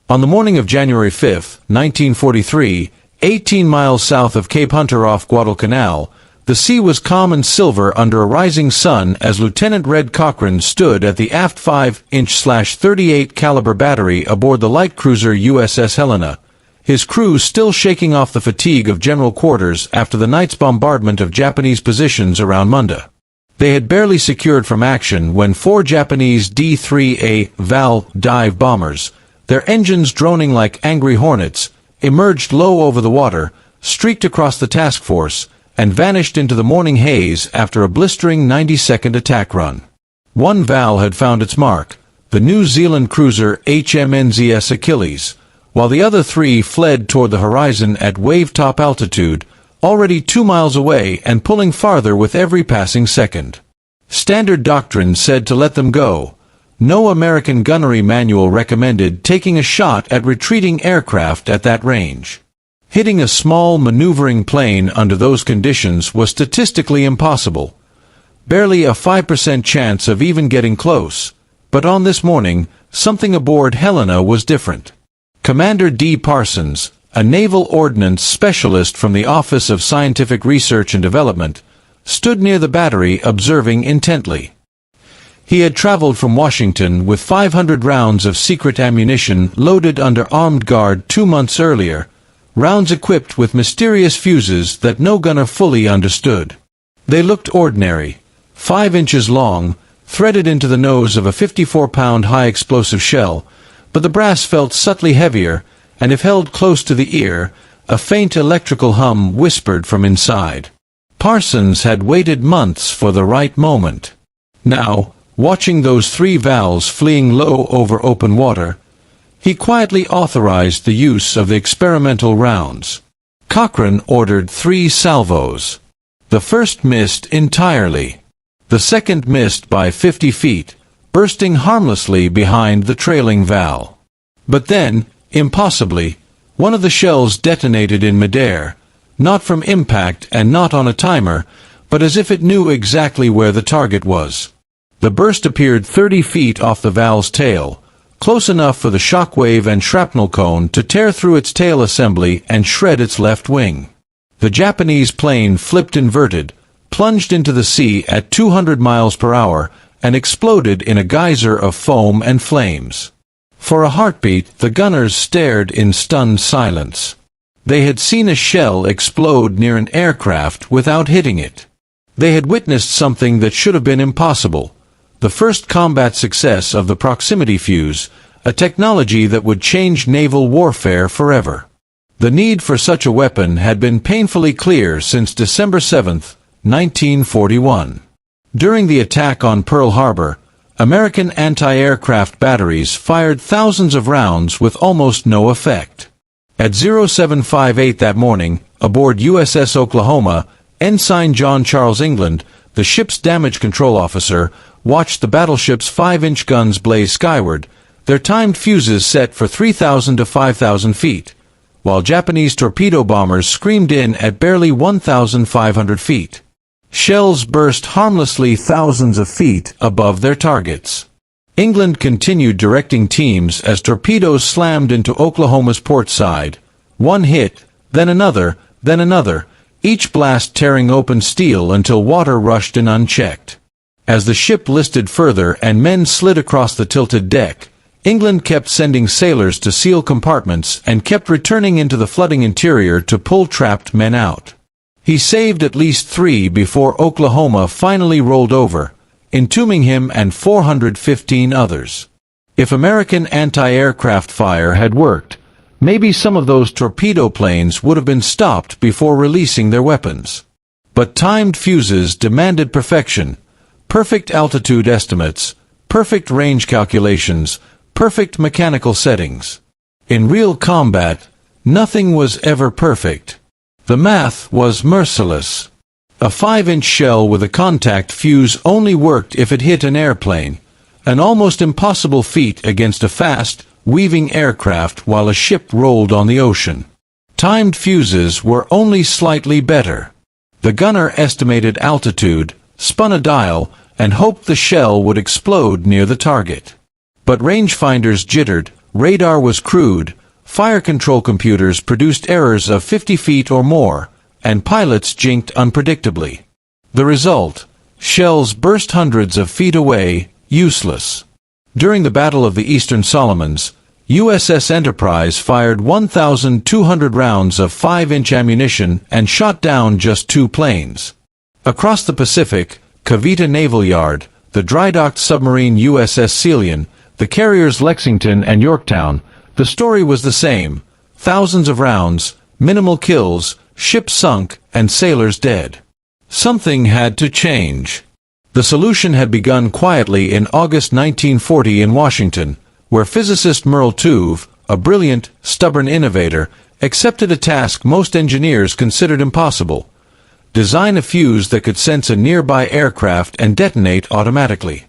On the morning of January 5, 1943, 18 miles south of Cape Hunter off Guadalcanal, the sea was calm and silver under a rising sun as Lieutenant Red Cochran stood at the aft 5-inch/38 caliber battery aboard the light cruiser USS Helena, his crew still shaking off the fatigue of general quarters after the night's bombardment of Japanese positions around Munda. They had barely secured from action when 4 Japanese D-3A Val dive bombers, their engines droning like angry hornets, emerged low over the water, streaked across the task force, and vanished into the morning haze after a blistering 90-second attack run. One Val had found its mark, the New Zealand cruiser HMNZS Achilles, while the other 3 fled toward the horizon at wave-top altitude, already 2 miles away and pulling farther with every passing second. Standard doctrine said to let them go. No American gunnery manual recommended taking a shot at retreating aircraft at that range. Hitting a small maneuvering plane under those conditions was statistically impossible. Barely a 5% chance of even getting close. But on this morning, something aboard Helena was different. Commander D. Parsons, a naval ordnance specialist from the Office of Scientific Research and Development, stood near the battery observing intently. He had traveled from Washington with 500 rounds of secret ammunition loaded under armed guard 2 months earlier, rounds equipped with mysterious fuses that no gunner fully understood. They looked ordinary, 5 inches long, threaded into the nose of a 54-pound high-explosive shell, but the brass felt subtly heavier, and if held close to the ear, a faint electrical hum whispered from inside. Parsons had waited months for the right moment. Now, watching those 3 Vals fleeing low over open water, he quietly authorized the use of the experimental rounds. Cochran ordered 3 salvos. The first missed entirely. The second missed by 50 feet, bursting harmlessly behind the trailing Val. But then, impossibly, one of the shells detonated in midair, not from impact and not on a timer, but as if it knew exactly where the target was. The burst appeared 30 feet off the Val's tail, close enough for the shockwave and shrapnel cone to tear through its tail assembly and shred its left wing. The Japanese plane flipped inverted, plunged into the sea at 200 miles per hour, and exploded in a geyser of foam and flames. For a heartbeat, the gunners stared in stunned silence. They had seen a shell explode near an aircraft without hitting it. They had witnessed something that should have been impossible. The first combat success of the proximity fuse, a technology that would change naval warfare forever. The need for such a weapon had been painfully clear since December 7, 1941. During the attack on Pearl Harbor, American anti-aircraft batteries fired thousands of rounds with almost no effect. At 0758 that morning, aboard USS Oklahoma, Ensign John Charles England, the ship's damage control officer, watched the battleship's 5-inch guns blaze skyward, their timed fuses set for 3,000 to 5,000 feet, while Japanese torpedo bombers screamed in at barely 1,500 feet. Shells burst harmlessly thousands of feet above their targets. England continued directing teams as torpedoes slammed into Oklahoma's port side. One hit, then another, each blast tearing open steel until water rushed in unchecked. As the ship listed further and men slid across the tilted deck, England kept sending sailors to seal compartments and kept returning into the flooding interior to pull trapped men out. He saved at least 3 before Oklahoma finally rolled over, entombing him and 415 others. If American anti-aircraft fire had worked, maybe some of those torpedo planes would have been stopped before releasing their weapons. But timed fuses demanded perfection, perfect altitude estimates, perfect range calculations, perfect mechanical settings. In real combat, nothing was ever perfect. The math was merciless. A 5-inch shell with a contact fuse only worked if it hit an airplane, an almost impossible feat against a fast, weaving aircraft while a ship rolled on the ocean. Timed fuses were only slightly better. The gunner estimated altitude, spun a dial, and hoped the shell would explode near the target. But rangefinders jittered, radar was crude, fire control computers produced errors of 50 feet or more, and pilots jinked unpredictably. The result: shells burst hundreds of feet away, useless. During the Battle of the Eastern Solomons, USS Enterprise fired 1,200 rounds of 5-inch ammunition and shot down just 2 planes. Across the Pacific, Cavite Naval Yard, the dry-docked submarine USS Helena, the carriers Lexington and Yorktown, the story was the same: thousands of rounds, minimal kills, ships sunk, and sailors dead. Something had to change. The solution had begun quietly in August 1940 in Washington, where physicist Merle Tuve, a brilliant, stubborn innovator, accepted a task most engineers considered impossible: design a fuse that could sense a nearby aircraft and detonate automatically.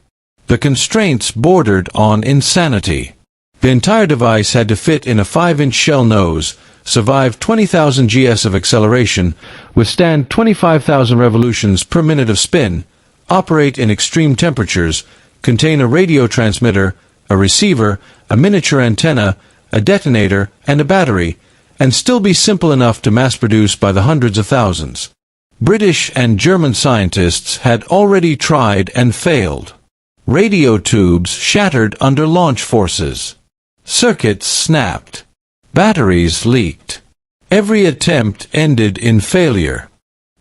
The constraints bordered on insanity. The entire device had to fit in a 5-inch shell nose, survive 20,000 gs of acceleration, withstand 25,000 revolutions per minute of spin, operate in extreme temperatures, contain a radio transmitter, a receiver, a miniature antenna, a detonator, and a battery, and still be simple enough to mass-produce by the hundreds of thousands. British and German scientists had already tried and failed. Radio tubes shattered under launch forces. Circuits snapped. Batteries leaked. Every attempt ended in failure.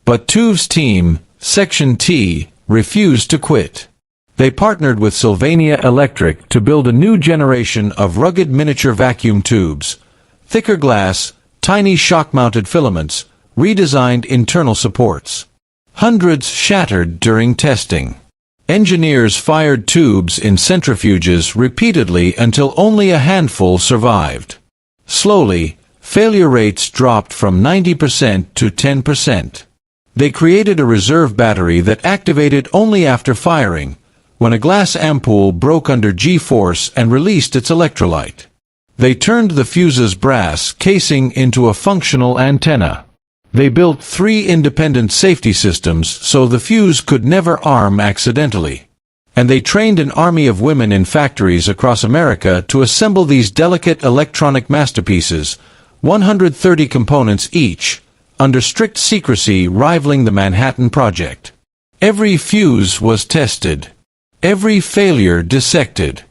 But Tuve's team, Section T, refused to quit. They partnered with Sylvania Electric to build a new generation of rugged miniature vacuum tubes. Thicker glass, tiny shock-mounted filaments, redesigned internal supports. Hundreds shattered during testing. Engineers fired tubes in centrifuges repeatedly until only a handful survived. Slowly, failure rates dropped from 90% to 10%. They created a reserve battery that activated only after firing, when a glass ampoule broke under G-force and released its electrolyte. They turned the fuse's brass casing into a functional antenna. They built 3 independent safety systems so the fuse could never arm accidentally. And they trained an army of women in factories across America to assemble these delicate electronic masterpieces, 130 components each, under strict secrecy rivaling the Manhattan Project. Every fuse was tested. Every failure dissected.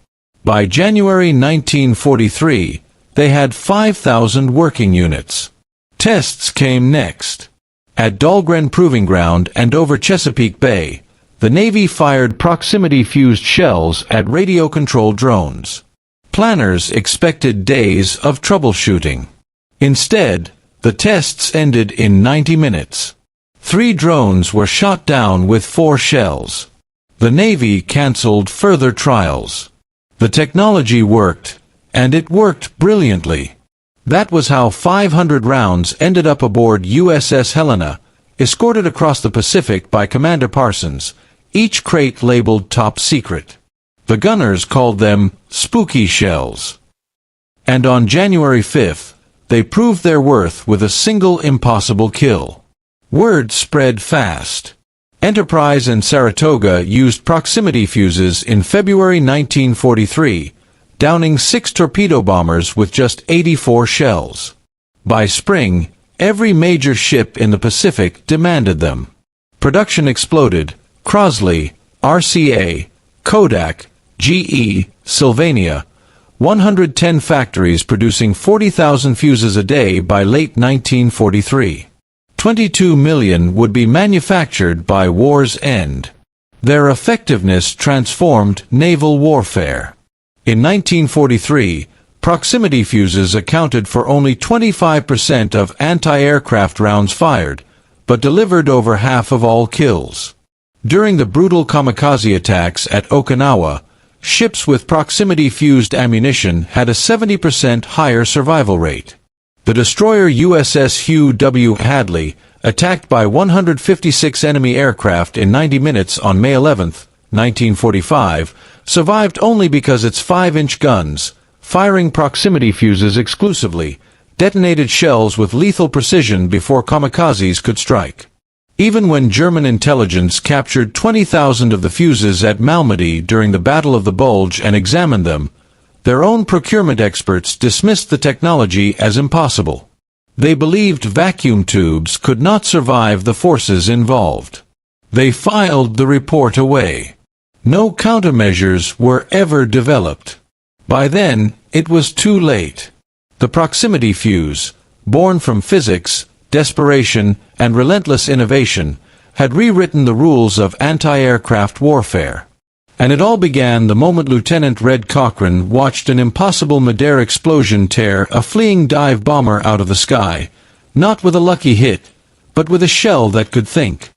By January 1943, they had 5,000 working units. Tests came next. At Dahlgren Proving Ground and over Chesapeake Bay, the Navy fired proximity-fused shells at radio-controlled drones. Planners expected days of troubleshooting. Instead, the tests ended in 90 minutes. 3 drones were shot down with 4 shells. The Navy canceled further trials. The technology worked, and it worked brilliantly. That was how 500 rounds ended up aboard USS Helena, escorted across the Pacific by Commander Parsons, each crate labeled Top Secret. The gunners called them spooky shells. And on January 5th, they proved their worth with a single impossible kill. Word spread fast. Enterprise and Saratoga used proximity fuses in February 1943, downing 6 torpedo bombers with just 84 shells. By spring, every major ship in the Pacific demanded them. Production exploded. Crosley, RCA, Kodak, GE, Sylvania, 110 factories producing 40,000 fuses a day by late 1943. 22 million would be manufactured by war's end. Their effectiveness transformed naval warfare. In 1943, proximity fuses accounted for only 25% of anti-aircraft rounds fired, but delivered over half of all kills. During the brutal Kamikaze attacks at Okinawa, ships with proximity-fused ammunition had a 70% higher survival rate. The destroyer USS Hugh W. Hadley, attacked by 156 enemy aircraft in 90 minutes on May 11, 1945, survived only because its 5-inch guns, firing proximity fuses exclusively, detonated shells with lethal precision before kamikazes could strike. Even when German intelligence captured 20,000 of the fuses at Malmedy during the Battle of the Bulge and examined them, Their own procurement experts dismissed the technology as impossible. They believed vacuum tubes could not survive the forces involved. They filed the report away. No countermeasures were ever developed. By then, it was too late. The proximity fuse, born from physics, desperation, and relentless innovation, had rewritten the rules of anti-aircraft warfare. And it all began the moment Lieutenant Red Cochran watched an impossible mid-air explosion tear a fleeing dive bomber out of the sky, not with a lucky hit, but with a shell that could think.